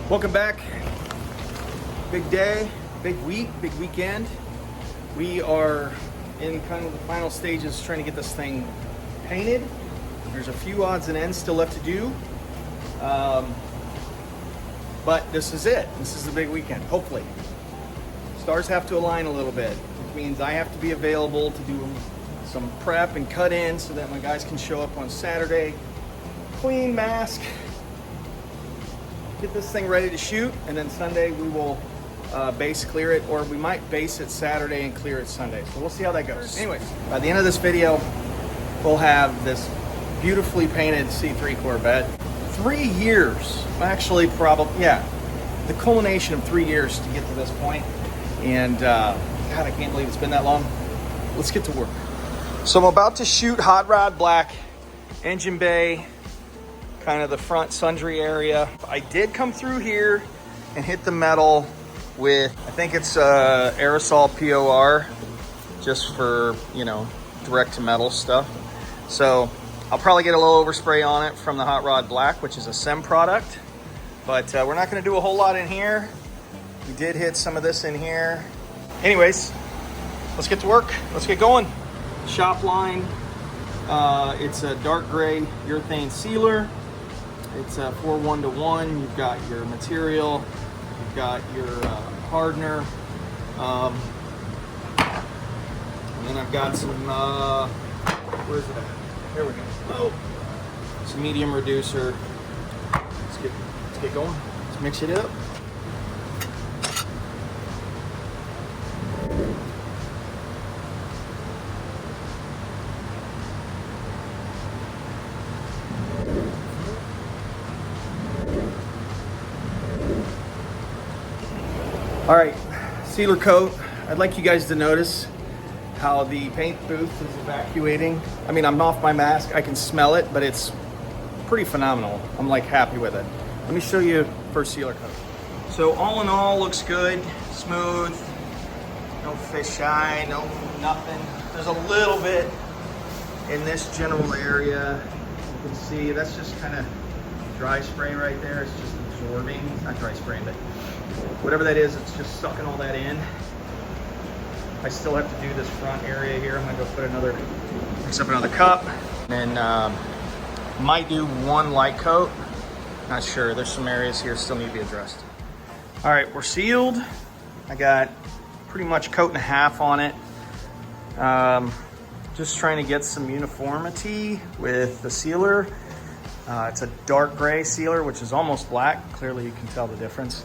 Welcome back. Big day, big week, big weekend. We are in kind of the final stages trying to get this thing painted. There's a few odds and ends still left to do. But this is it. This is the big weekend, hopefully. Stars have to align a little bit. It means I have to be available to do some prep and cut in so that my guys can show up on Saturday, clean, mask, get this thing ready to shoot, and then Sunday we will base clear it, or we might base it Saturday and clear it Sunday. So we'll see how that goes. Anyways, by the end of this video, we'll have this beautifully painted C3 Corvette. 3 years, actually probably, yeah, the culmination of 3 years to get to this point. And God, I can't believe it's been that long. Let's get to work. So I'm about to shoot hot rod black, engine bay, kind of the front sundry area. I did come through here and hit the metal with, I think it's aerosol POR, just for, you know, direct to metal stuff. So I'll probably get a little overspray on it from the hot rod black, which is a SEM product, but we're not gonna do a whole lot in here. We did hit some of this in here. Anyways, let's get to work. Let's get going. Shop line, it's a dark gray urethane sealer. It's a 4:1:1. You've got your material, you've got your hardener, and then I've got some, where's it at? There we go. Oh, some medium reducer. Let's get going. Let's mix it up. All right, sealer coat. I'd like you guys to notice how the paint booth is evacuating. I mean, I'm off my mask, I can smell it, but it's pretty phenomenal. I'm like happy with it. Let me show you first sealer coat. So all in all, looks good, smooth, no fisheye, no nothing. There's a little bit in this general area. You can see that's just kind of dry spray right there. It's just absorbing, it's not dry spray, but whatever that is, it's just sucking all that in. I still have to do this front area here. I'm gonna go put mix up another cup, and might do one light coat. Not sure, there's some areas here still need to be addressed. All right, we're sealed. I got pretty much coat and a half on it. Just trying to get some uniformity with the sealer. It's a dark gray sealer, which is almost black. Clearly you can tell the difference.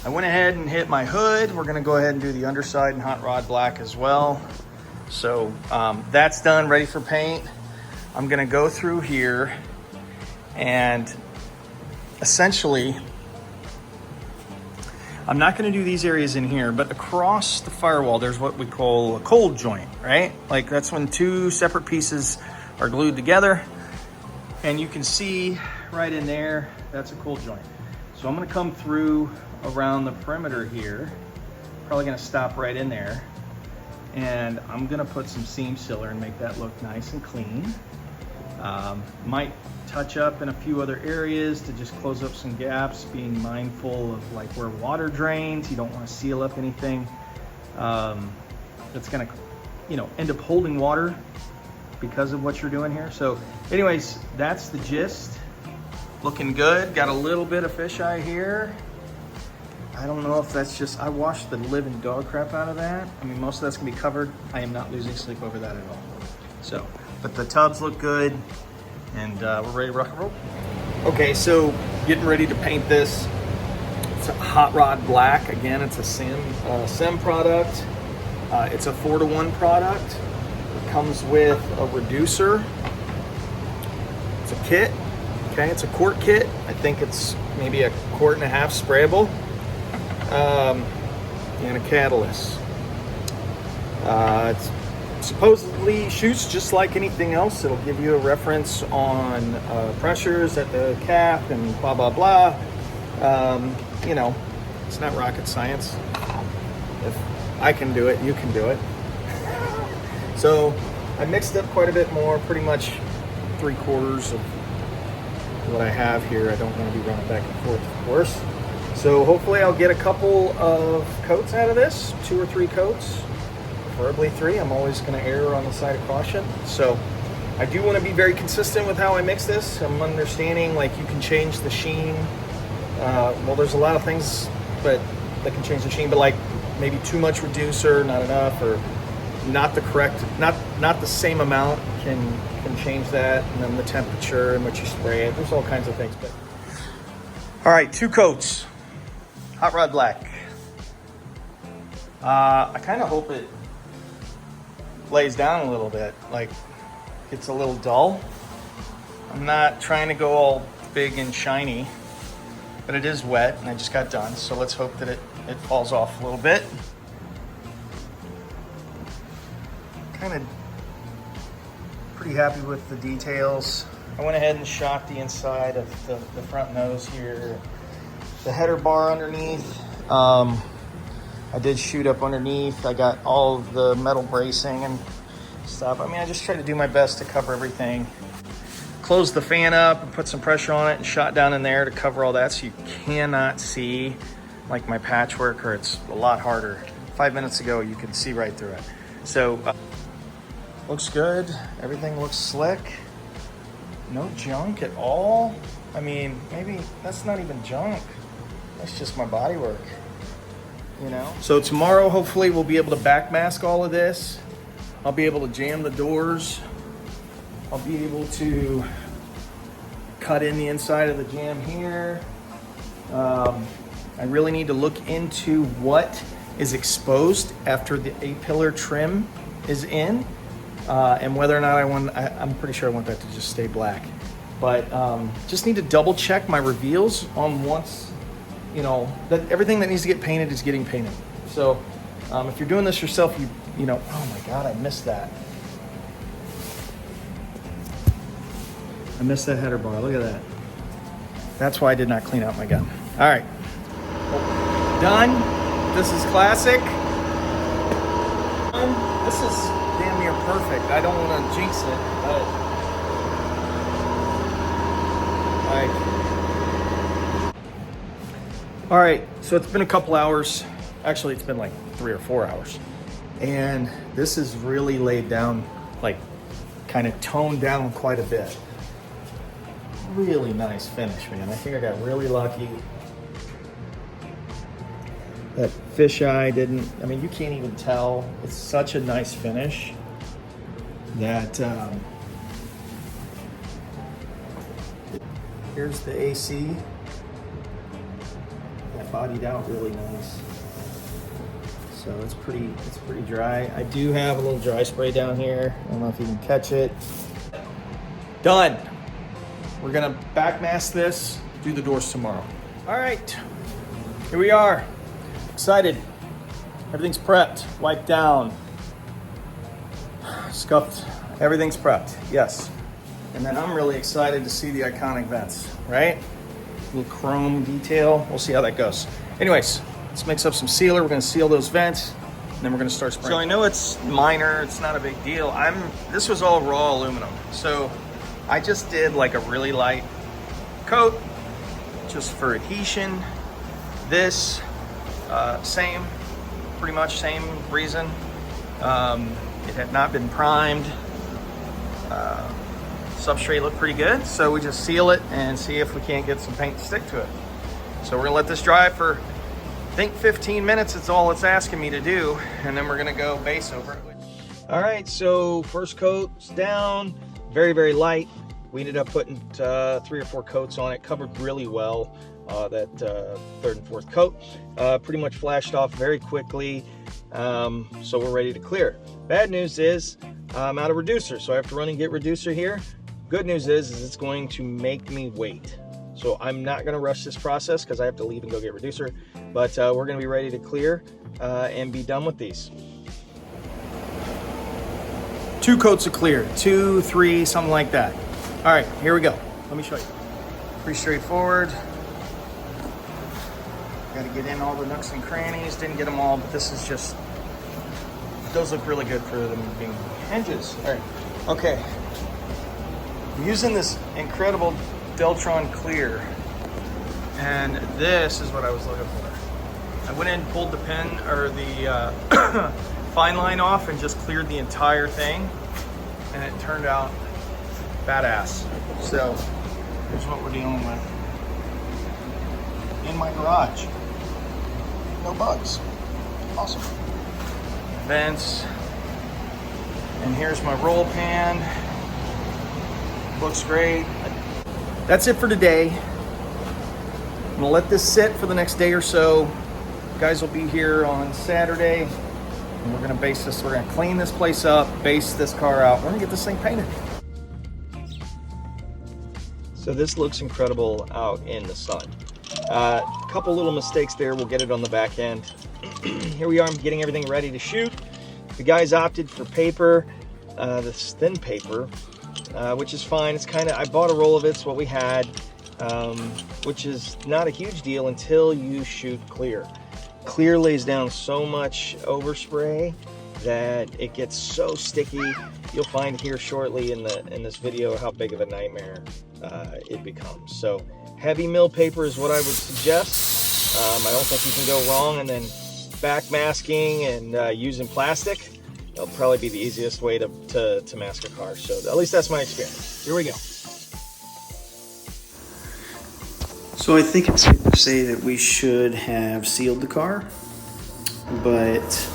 I went ahead and hit my hood. We're gonna go ahead and do the underside in hot rod black as well. So that's done, ready for paint. I'm gonna go through here and essentially, I'm not gonna do these areas in here, but across the firewall, there's what we call a cold joint, right? Like that's when two separate pieces are glued together. And you can see right in there, that's a cold joint. So I'm gonna come through around the perimeter here, probably gonna stop right in there, and I'm gonna put some seam sealer and make that look nice and clean. Might touch up in a few other areas to just close up some gaps, being mindful of like where water drains. You don't want to seal up anything that's gonna, you know, end up holding water because of what you're doing here. So anyways, that's the gist. Looking good. Got a little bit of fisheye here. I don't know if that's just, I washed the living dog crap out of that. I mean, most of that's gonna be covered. I am not losing sleep over that at all. So, but the tubs look good, and we're ready to rock and roll. Okay, so getting ready to paint this. It's a hot rod black. Again, it's a SEM product. It's a 4:1 product. It comes with a reducer. It's a kit. Okay, it's a quart kit. I think it's maybe a quart and a half sprayable. And a catalyst. It's supposedly shoots just like anything else. It'll give you a reference on pressures at the cap and blah, blah, blah. You know, it's not rocket science. If I can do it, you can do it. So I mixed up quite a bit more, pretty much 3/4 of what I have here. I don't want to be running back and forth, of course. So hopefully I'll get a couple of coats out of this, 2 or 3 coats, preferably 3. I'm always going to err on the side of caution. So I do want to be very consistent with how I mix this. I'm understanding like you can change the sheen. Well, there's a lot of things that can change the sheen, but like maybe too much reducer, not enough, or not the correct, not the same amount can change that. And then the temperature in which you spray it. There's all kinds of things. But all right, 2 coats. Hot Rod Black. I kind of hope it lays down a little bit, like it's a little dull. I'm not trying to go all big and shiny, but it is wet and I just got done. So let's hope that it falls off a little bit. Kind of pretty happy with the details. I went ahead and shot the inside of the front nose here. The header bar underneath. I did shoot up underneath. I got all of the metal bracing and stuff. I mean, I just tried to do my best to cover everything. Closed the fan up and put some pressure on it and shot down in there to cover all that so you cannot see like my patchwork, or it's a lot harder. 5 minutes ago, you could see right through it. So, looks good. Everything looks slick. No junk at all. I mean, maybe that's not even junk. That's just my body work, you know? So tomorrow, hopefully, we'll be able to backmask all of this. I'll be able to jam the doors. I'll be able to cut in the inside of the jam here. I really need to look into what is exposed after the A-pillar trim is in, and whether or not I'm pretty sure I want that to just stay black. But just need to double check my reveals on once, you know, that everything that needs to get painted is getting painted. So if you're doing this yourself, you know, oh my God, I missed that. I missed that header bar, look at that. That's why I did not clean out my gun. All right, done. This is classic. This is damn near perfect. I don't want to jinx it, but all right, so it's been a couple hours. Actually, it's been like 3 or 4 hours. And this is really laid down, like kind of toned down quite a bit. Really nice finish, man. I think I got really lucky. That fisheye didn't, I mean, you can't even tell. It's such a nice finish that, here's the AC. That bodied out really nice. So it's pretty dry. I do have a little dry spray down here. I don't know if you can catch it. Done. We're gonna backmask this, do the doors tomorrow. All right, here we are. Excited. Everything's prepped, wiped down, scuffed. Everything's prepped, yes. And then I'm really excited to see the iconic vents, right? Little chrome detail. We'll see how that goes. Anyways, let's mix up some sealer. We're gonna seal those vents, and then we're gonna start spraying. So I know it's minor, it's not a big deal. This was all raw aluminum. So I just did like a really light coat just for adhesion. This, pretty much same reason. It had not been primed. Substrate looked pretty good, so we just seal it and see if we can't get some paint to stick to it. So we're gonna let this dry for, I think 15 minutes, it's all it's asking me to do, and then we're gonna go base over it. All right, so first coat's down, very, very light. We ended up putting 3 or 4 coats on it, covered really well. That 3rd and 4th coat pretty much flashed off very quickly, so we're ready to clear. Bad news is I'm out of reducer, so I have to run and get reducer here. Good news is it's going to make me wait. So I'm not gonna rush this process because I have to leave and go get reducer, but we're gonna be ready to clear and be done with these. 2 coats of clear, 2, 3, something like that. All right, here we go. Let me show you. Pretty straightforward. Got to get in all the nooks and crannies. Didn't get them all, but this is just, those look really good for them being hinges. All right, okay. I'm using this incredible Deltron Clear And this is what I was looking for. I went in and pulled the pin or the fine line off and just cleared the entire thing, and it turned out badass. So here's what we're dealing with in my garage. No bugs. Awesome. Vents. And here's my roll pan. Looks great. That's it for today. I'm gonna let this sit for the next day or so. Guys will be here on Saturday, and we're gonna clean this place up, base this car out. We're gonna get this thing painted. So this looks incredible out in the sun. A couple little mistakes there. We'll get it on the back end. Here we are, I'm getting everything ready to shoot. The guys opted for paper, this thin paper, which is fine. It's I bought a roll of it, it's what we had, which is not a huge deal until you shoot clear. Clear lays down so much overspray that it gets so sticky. You'll find here shortly in this video how big of a nightmare it becomes. So heavy mill paper is what I would suggest. I don't think you can go wrong, and then back masking and using plastic, that'll probably be the easiest way to mask a car. So at least that's my experience. Here we go. So I think it's safe to say that we should have sealed the car, but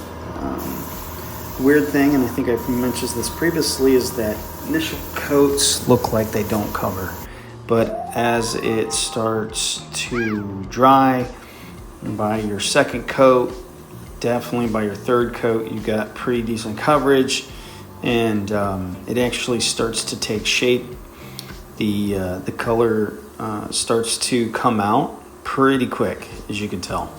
weird thing, and I think I've mentioned this previously, is that initial coats look like they don't cover, but as it starts to dry, by your second coat, definitely by your third coat, you got pretty decent coverage, and it actually starts to take shape. The color starts to come out pretty quick, as you can tell.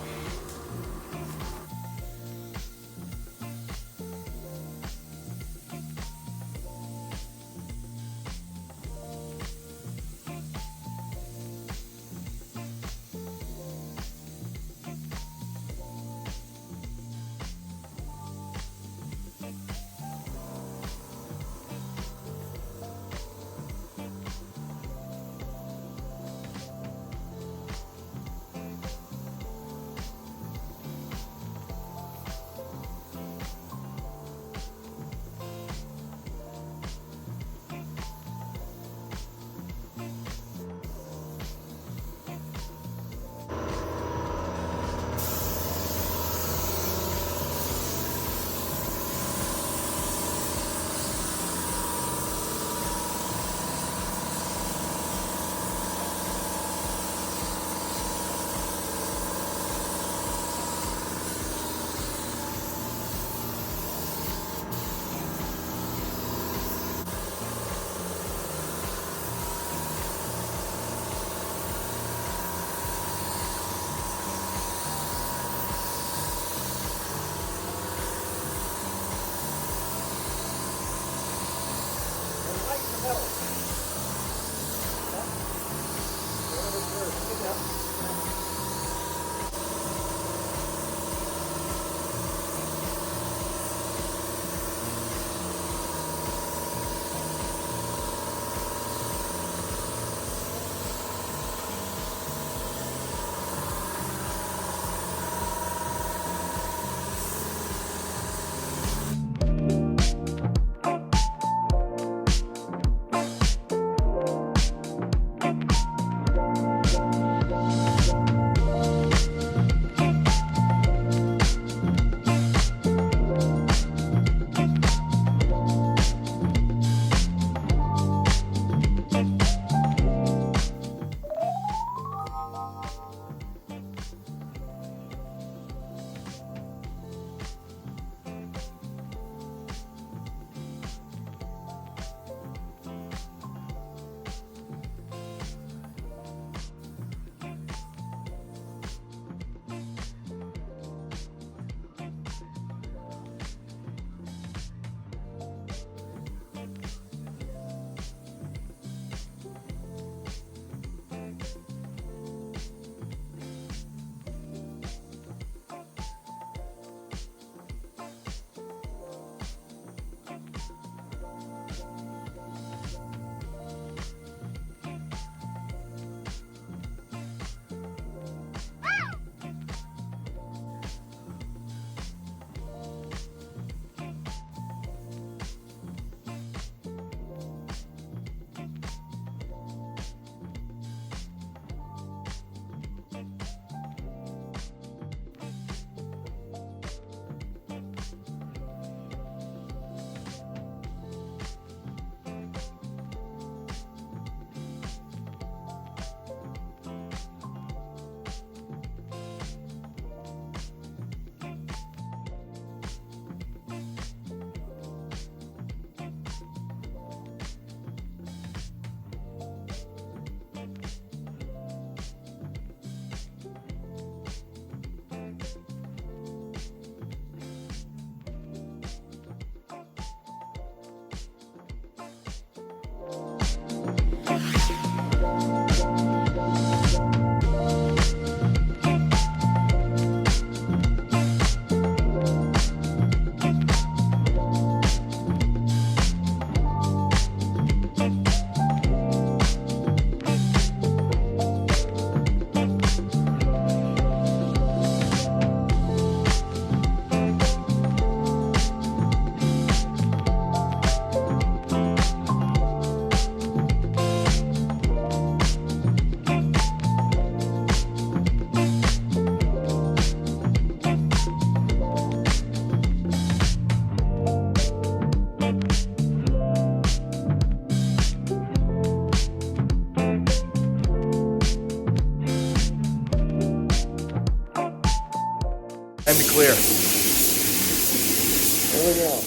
Time to clear. There we go.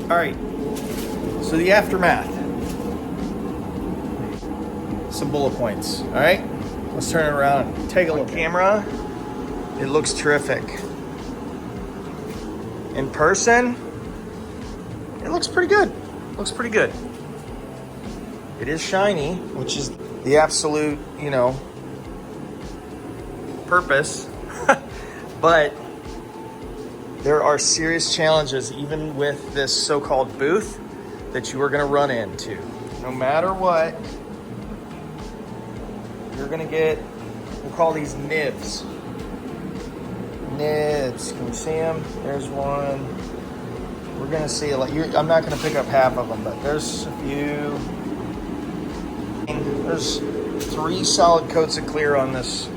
All right, so the aftermath. Some bullet points, all right? Let's turn it around and take a look. On camera, it looks terrific. In person, it looks pretty good. Looks pretty good. It is shiny, which is the absolute, purpose. But there are serious challenges, even with this so-called booth, that you are going to run into. No matter what, you're going to get, we'll call these nibs. Nibs. Can you see them? There's one. We're going to see a lot. I'm not going to pick up half of them, but there's a few. There's 3 solid coats of clear on this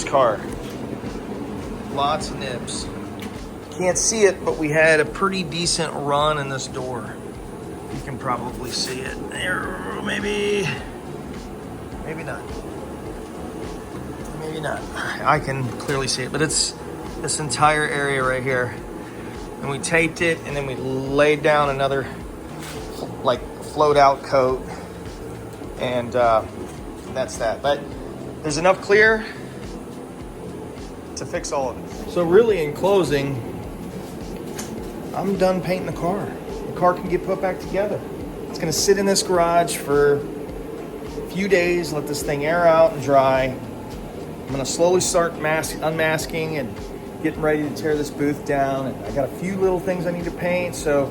car. Lots of nibs. Can't see it, but we had a pretty decent run in this door. You can probably see it. There, maybe not. Maybe not. I can clearly see it, but it's this entire area right here. And we taped it, and then we laid down another float out coat, and that's that. But there's enough clear to fix all of it. So really, in closing, I'm done painting the car. The car can get put back together. It's gonna sit in this garage for a few days, let this thing air out and dry, I'm gonna slowly start unmasking and getting ready to tear this booth down. And I got a few little things I need to paint, so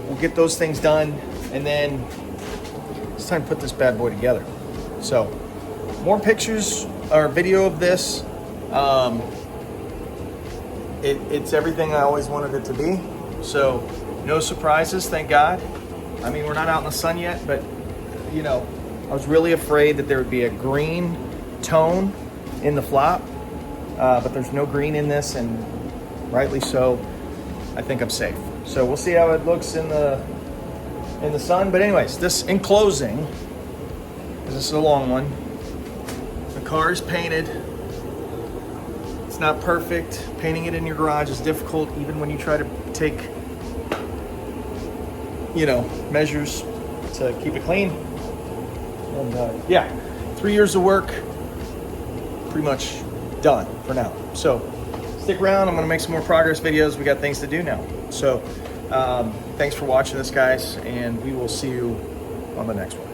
we'll get those things done, and then it's time to put this bad boy together. So more pictures or video of this. It's everything I always wanted it to be. So no surprises, thank God. I mean, we're not out in the sun yet, but you know, I was really afraid that there would be a green tone in the flop, but there's no green in this, and rightly so. I think I'm safe. So we'll see how it looks in the sun. But anyways, this in closing, 'cause this is a long one. The car is painted. It's not perfect. Painting it in your garage is difficult, even when you try to take, you know, measures to keep it clean. And yeah, 3 years of work, pretty much done for now. So stick around. I'm gonna make some more progress videos. We got things to do now. So thanks for watching this, guys, and we will see you on the next one.